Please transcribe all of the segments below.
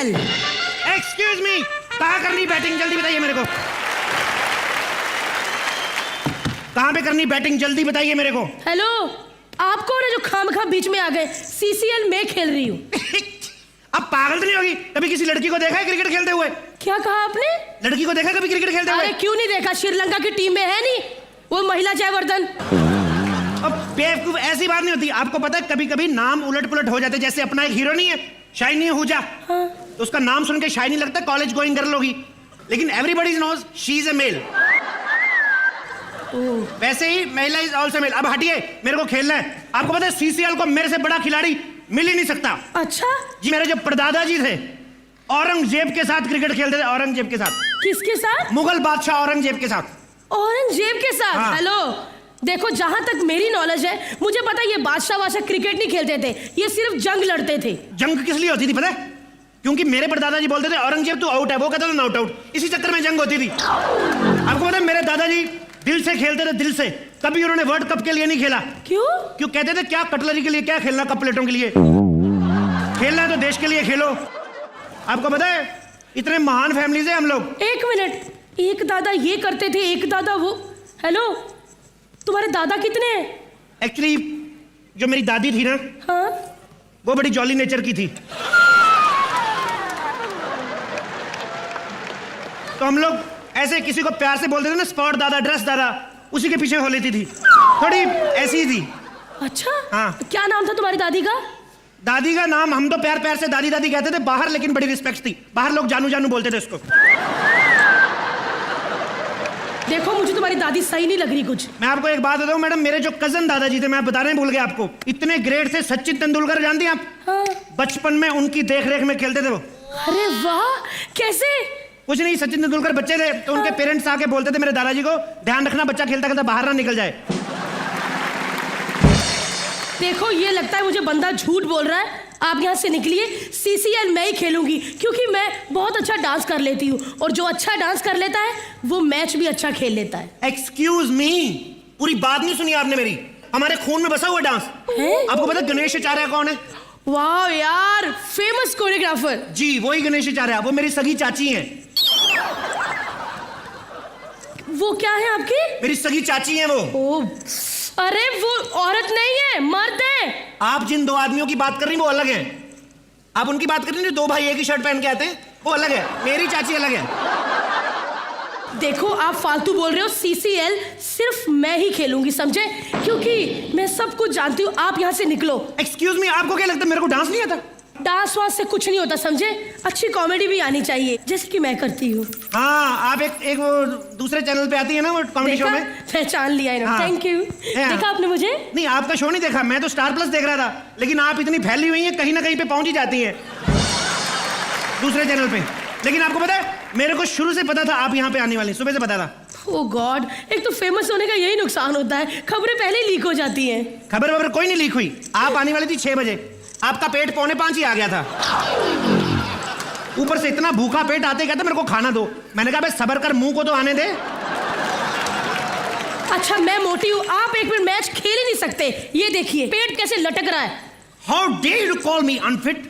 CCL। Excuse me, कहाँ करनी batting जल्दी बताइए मेरे को। कहाँ पे करनी बैटिंग जल्दी बताइए मेरे को। हेलो, आप कौन है जो खामखा बीच में आ गए? CCL मैं खेल रही हूँ। अब पागल तो नहीं होगी? कभी किसी लड़की को देखा है क्रिकेट खेलते हुए? क्या कहा आपने? लड़की को देखा कभी क्रिकेट खेलते हुए? अरे क्यों नहीं देखा, श्रीलंका की टीम में है नहीं वो महिला जयवर्धन। अब बेवकूफ, ऐसी बात नहीं होती। आपको पता है कभी कभी नाम उलट पुलट हो जाते। जैसे अपना एक हीरो नहीं है शाइनी आहूजा, हाँ। तो उसका नाम सुन के शाइनी लगता है कॉलेज गोइंग गर्ल होगी, लेकिन everybody knows she is a male. वैसे ही महिला इज ऑल्सो मेल। अब हटिए, मेरे को खेलना है। आपको पता है CCL को मेरे से बड़ा खिलाड़ी मिल ही नहीं सकता। अच्छा जी, मेरे जो परदादा जी थे औरंगजेब के साथ क्रिकेट खेलते थे। औरंगजेब के साथ? किसके साथ? मुगल बादशाह औरंगजेब के साथ। औरंगजेब के साथ? हाँ। हेलो देखो, जहां तक मेरी नॉलेज है मुझे पता है ये बादशाह क्रिकेट नहीं खेलते थे, ये सिर्फ जंग लड़ते थे। जंग किस लिए होती थी पता है? क्योंकि मेरे परदादा जी बोलते थे औरंगजेब तू आउट है, वो कहता था नॉट आउट, इसी चक्कर में जंग होती थी। आपको पता है मेरे दादाजी दिल से खेलते थे, दिल से। कभी उन्होंने वर्ल्ड कप के लिए नहीं खेला। क्यों? क्यों कहते थे क्या कटलरी के लिए क्या खेलना, कप प्लेटों के लिए खेलना है तो देश के लिए खेलो। आपको पता है इतने महान फैमिली से हम लोग। एक मिनट, एक दादा ये करते थे, एक दादा वो। हेलो, तुम्हारे दादा कितने हैं? एक्चुअली जो मेरी दादी थी ना, हाँ? वो बड़ी जॉली नेचर की थी, तो हम लोग ऐसे किसी को प्यार से बोलते थे ना, स्पॉट दादा, ड्रेस दादा, उसी के पीछे हो लेती थी। थोड़ी ऐसी ही थी। अच्छा हाँ। तो क्या नाम था तुम्हारी दादी का? दादी का नाम हम तो प्यार प्यार से दादी दादी कहते थे बाहर, लेकिन बड़ी रिस्पेक्ट थी। बाहर लोग जानू जानू बोलते थे उसको। देखो मुझे तुम्हारी दादी सही नहीं लग रही कुछ। मैं आपको एक बात बताऊं मैडम, मेरे जो कजन दादाजी थे, मैं बताने भूल गया आपको, इतने ग्रेट थे। सचिन तेंदुलकर जानती हैं आप? हाँ। बचपन में उनकी देखरेख में खेलते थे वो। अरे वाह, कैसे? कुछ नहीं, सचिन तेंदुलकर बच्चे थे तो उनके पेरेंट्स आके बोलते थे मेरे दादाजी को, ध्यान रखना बच्चा खेलता खेलता बाहर ना निकल जाए। देखो ये लगता है मुझे बंदा झूठ बोल रहा है। आप यहाँ से निकलिए, CCL मैं ही खेलूंगी क्योंकि मैं बहुत अच्छा डांस कर लेती हूँ, और जो अच्छा डांस कर लेता है वो मैच भी अच्छा खेल लेता है। एक्सक्यूज मी, पूरी बात नहीं सुनी आपने मेरी। हमारे खून में बसा हुआ डांस है? आपको पता गणेश आचार्य कौन है? वाह यार, फेमस कोरियोग्राफर। जी वही गणेश आचार्य, वो मेरी सगी चाची हैं। वो क्या है आपकी? मेरी सगी चाची हैं वो। ओ, अरे वो औरत नहीं है, मर्द है। आप जिन दो आदमियों की बात कर रही हैं वो अलग हैं। आप उनकी बात कर रही हैं, दो भाई एक ही शर्ट पहन के आते हैं, वो अलग है। मेरी चाची अलग है। देखो आप फालतू बोल रहे हो। CCL सिर्फ मैं ही खेलूंगी, समझे? क्योंकि मैं सब कुछ जानती हूँ। आप यहाँ से निकलो। एक्सक्यूज मी, आपको क्या लगता है मेरे को डांस नहीं आता? डांस वांस से कुछ नहीं होता, समझे? अच्छी कॉमेडी भी आनी चाहिए, जैसे कि मैं करती हूँ। हाँ, आप एक वो दूसरे चैनल पे आती है ना वो कॉमेडी शो में। पहचान लिया है ना? हाँ। Thank you. देखा आपने मुझे? नहीं, आपका शो नहीं देखा, मैं तो स्टार प्लस देख रहा था, लेकिन आप इतनी फैली हुई हैं कहीं ना कहीं पे पहुंच ही जाती हैं दूसरे चैनल पे। लेकिन आपको पता है मेरे को शुरू से पता था आप यहाँ पे आने वाली, सुबह से पता था। ओह गॉड, एक तो फेमस होने का यही नुकसान होता है, खबरें पहले ही लीक हो जाती हैं। खबर वबर कोई नहीं लीक हुई। आप आने वाली थी 6 बजे, आपका पेट 4:45 ही आ गया था। ऊपर से इतना भूखा पेट आते कहता मेरे को खाना दो। मैंने कहा भाई सबर कर, मुंह को तो आने दे। अच्छा मैं मोटी हूँ, आप एक मिनट मैच खेल ही नहीं सकते। ये देखिए पेट कैसे लटक रहा है। How dare you call me unfit?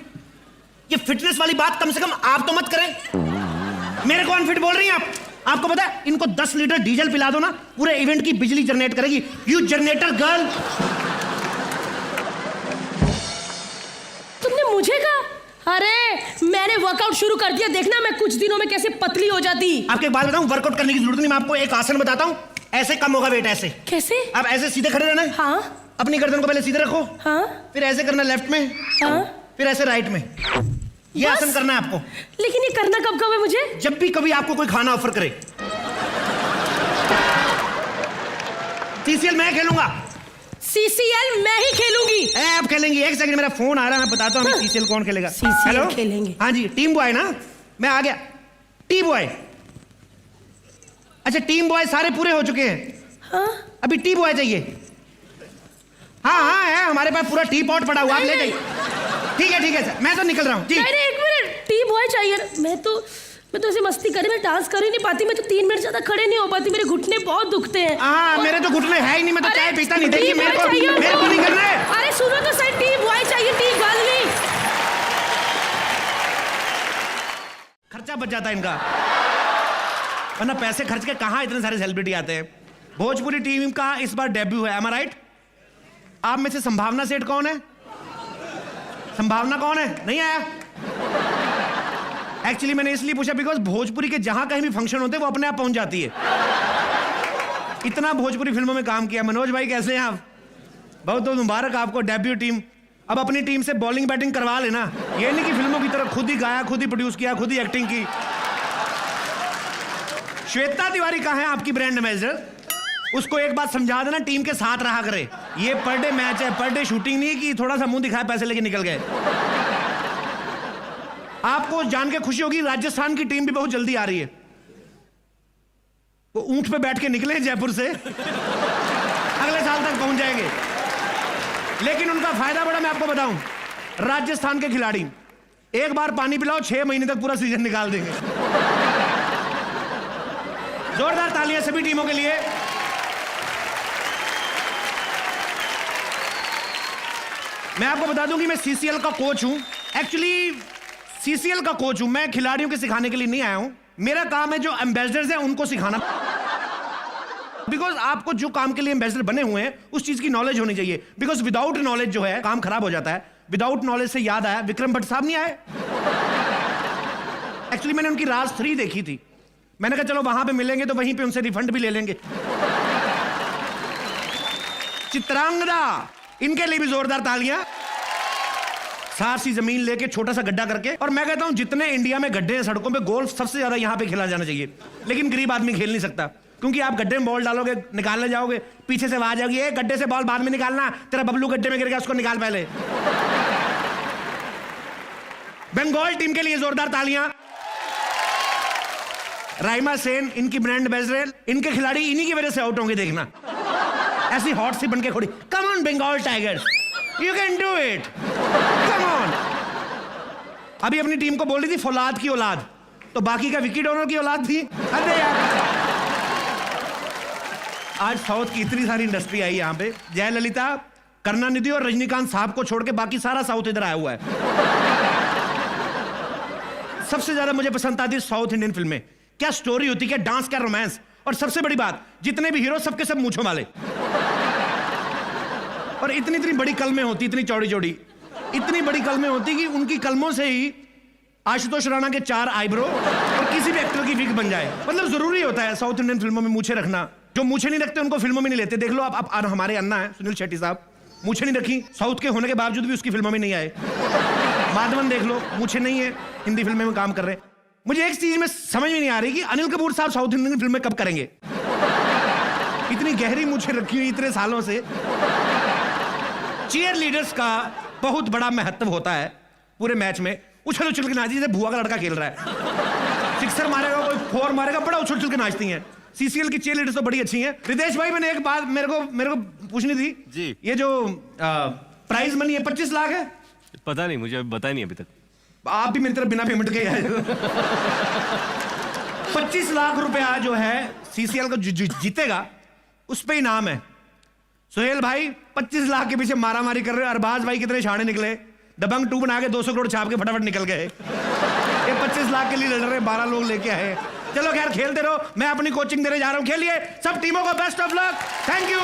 ये फिटनेस वाली बात कम से कम आप तो मत करें। मेरे को अनफिट बोल रही हैं आप? आपको पता है इनको 10 लीटर डीजल पिला दो ना, पूरे इवेंट की बिजली जनरेट करेगी। You generator girl. तुमने मुझे कहा? अरे मैंने वर्कआउट शुरू कर दिया, देखना मैं कुछ दिनों में कैसे पतली हो जाती। आपके एक बात बताऊं, वर्कआउट करने की जरूरत नहीं। मैं आपको एक आसन बताता हूं, ऐसे कम होगा वेट। ऐसे कैसे? आप ऐसे सीधे खड़े रहना है। हाँ अपनी गर्दन को पहले सीधे रखो। हाँ फिर ऐसे करना लेफ्ट में। हाँ। फिर ऐसे राइट में। ये बस? आसन करना है आपको। लेकिन ये करना कब कब है मुझे? जब भी कभी आपको कोई खाना ऑफर करे। CCL मैं खेलूंगा। CCL मैं ही खेलूंगी। आप खेलेंगी? एक सेकंड, मेरा फोन आ रहा है, मैं बताता हूँ CCL कौन खेलेगा। CCL हेलो खेलेंगे। हाँ जी, टीम बॉय ना, मैं आ गया। टीम बॉय, अच्छा टीम बॉय सारे पूरे हो चुके हैं। हाँ? अभी टी बॉय चाहिए? हाँ हाँ है, हमारे पास पूरा टी पॉट पड़ा हुआ, आप ले जाइए। ठीक है सर, मैं तो निकल रहा हूँ। नहीं एक मिनट, टी बॉय चाहिए। मैं तो ऐसे मस्ती करी, मैं डांस कर ही नहीं पाती। मैं तो 3 मिनट ज्यादा खड़े नहीं हो पाती, मेरे घुटने बहुत दुखते हैं। हाँ मेरे तो घुटने है ही नहीं, मैं तो चाय पीता नहीं। देखिए मेरे को नहीं करना है। अरे सुनो तो सही, टी बॉय चाहिए, टी गर्ल नहीं। बच जाता है इनका, वरना पैसे खर्च के कहाँ इतने सारे सेलिब्रिटी आते हैं। भोजपुरी टीम का इस बार डेब्यू है, am I right? आप में से संभावना सेठ कौन है? संभावना कौन है? नहीं आया? एक्चुअली मैंने इसलिए पूछा बिकॉज भोजपुरी के जहां कहीं भी फंक्शन होते हैं वो अपने आप पहुंच जाती है। इतना भोजपुरी फिल्मों में काम किया। मनोज भाई कैसे हैं आप? बहुत बहुत मुबारक आपको, डेब्यू टीम। अब अपनी टीम से बॉलिंग बैटिंग करवा लेना, ये नहीं कि फिल्मों की तरह खुद ही गाया, खुद ही प्रोड्यूस किया, खुद ही एक्टिंग की। श्वेता तिवारी कहाँ है आपकी ब्रांड एम्बेसडर? उसको एक बात समझा देना, टीम के साथ रहा करे। ये पर डे मैच है, पर डे शूटिंग नहीं कि थोड़ा सा मुंह दिखाया पैसे लेके निकल गए। आपको जान के खुशी होगी राजस्थान की टीम भी बहुत जल्दी आ रही है। वो ऊंट पे बैठ के निकले जयपुर से, अगले साल तक पहुंच जाएंगे। लेकिन उनका फायदा बड़ा, मैं आपको बताऊं, राजस्थान के खिलाड़ी एक बार पानी पिलाओ 6 महीने तक पूरा सीजन निकाल देंगे। जोरदार तालियां सभी टीमों के लिए। मैं आपको बता दूं कि मैं सीसीएल का कोच हूं। एक्चुअली सीसीएल का कोच हूं मैं, खिलाड़ियों के सिखाने के लिए नहीं आया हूं। मेरा काम है जो एम्बेसडर्स हैं उनको सिखाना। बिकॉज आपको जो काम के लिए एम्बेसडर बने हुए हैं उस चीज की नॉलेज होनी चाहिए। बिकॉज विदाउट नॉलेज जो है काम खराब हो जाता है। विदाउट नॉलेज से याद आया, विक्रम भट्ट साहब नहीं आए। एक्चुअली मैंने उनकी राज 3 देखी थी। मैंने कहा चलो वहां पे मिलेंगे तो वहीं पे उनसे रिफंड भी ले लेंगे। चित्रांगदा, इनके लिए भी जोरदार तालियां। सारसी जमीन लेके छोटा सा गड्ढा करके, और मैं कहता हूं जितने इंडिया में गड्ढे हैं सड़कों पे, गोल्फ सबसे ज्यादा यहां पे खेला जाना चाहिए। लेकिन गरीब आदमी खेल नहीं सकता, क्योंकि आप गड्ढे में बॉल डालोगे, निकालने जाओगे, पीछे से आवाज आएगी, ए गड्ढे से बॉल बाद में निकालना, तेरा बबलू गड्ढे में गिर गया, उसको निकाल पहले। बंगाल टीम के लिए जोरदार तालियां। राइमा सेन इनकी ब्रांड एम्बेसडर, इनके खिलाड़ी इन्हीं की वजह से आउट होंगे, देखना। ऐसी हॉट सी बन के खड़ी, come on Bengal tigers, you can do it, come on. अभी अपनी टीम को बोल रही थी फौलाद की औलाद, तो बाकी का विकेट ओनर की औलाद थी। अरे यार, आज साउथ की इतनी सारी इंडस्ट्री आई यहां पे, जयललिता, करुणानिधि और रजनीकांत साहब को छोड़ के बाकी सारा साउथ इधर आया हुआ है। सबसे ज्यादा मुझे पसंद आती है साउथ इंडियन फिल्में। क्या स्टोरी होती, क्या डांस, क्या रोमांस, और सबसे बड़ी बात, जितने भी हीरो सबके सब मूंछों वाले, और इतनी इतनी बड़ी कलमें होती, इतनी चौड़ी चौड़ी, इतनी बड़ी कलमें होती कि उनकी कलमों से ही आशुतोष राणा के 4 आईब्रो और किसी भी एक्टर की विग बन जाए। मतलब जरूरी होता है साउथ इंडियन फिल्मों में मूछें रखना। जो मूछें नहीं रखते उनको फिल्मों में नहीं लेते। देख लो आप हमारे अन्ना है सुनील शेट्टी साहब, मूछें नहीं रखी, साउथ के होने के बावजूद भी उसकी फिल्मों में नहीं आए। माधवन देख लो, मूछें नहीं है, हिंदी फिल्में में काम कर रहे हैं। मुझे एक चीज में समझ में नहीं आ रही कि अनिल कपूर साहब साउथ इंडियन फिल्में कब करेंगे। इतनी गहरी मूछें रखी हुई इतने सालों से। चीयर लीडर्स का बहुत बड़ा महत्व होता है पूरे मैच में। उछल उछल के नाची, जैसे भुआ का लड़का खेल रहा है, सिक्सर मारेगा, कोई 4 मारेगा, बड़ा उछल उछल के नाचती हैं। सीसीएल की चीयर लीडर्स तो बड़ी अच्छी हैं। रितेश भाई, मैंने एक बात मेरे को पूछनी थी जी। ये जो प्राइज मनी है 25 लाख है? पता नहीं, मुझे बताया नहीं अभी तक। आप भी मेरी तरफ बिना पेमेंट के आए। 25 लाख रुपया जो है सीसीएल का जीतेगा, उस पे इनाम है। सुहेल भाई 25 लाख के पीछे मारामारी कर रहे हो। अरबाज भाई कितने शाणे निकले, दबंग 2 बना के 200 करोड़ छाप के फटाफट निकल गए। ये 25 लाख के लिए लड़ रहे, 12 लोग लेके आए। चलो खैर, खेलते रहो, मैं अपनी कोचिंग देने जा रहा हूं। खेलिए सब टीमों को best of luck. Thank you.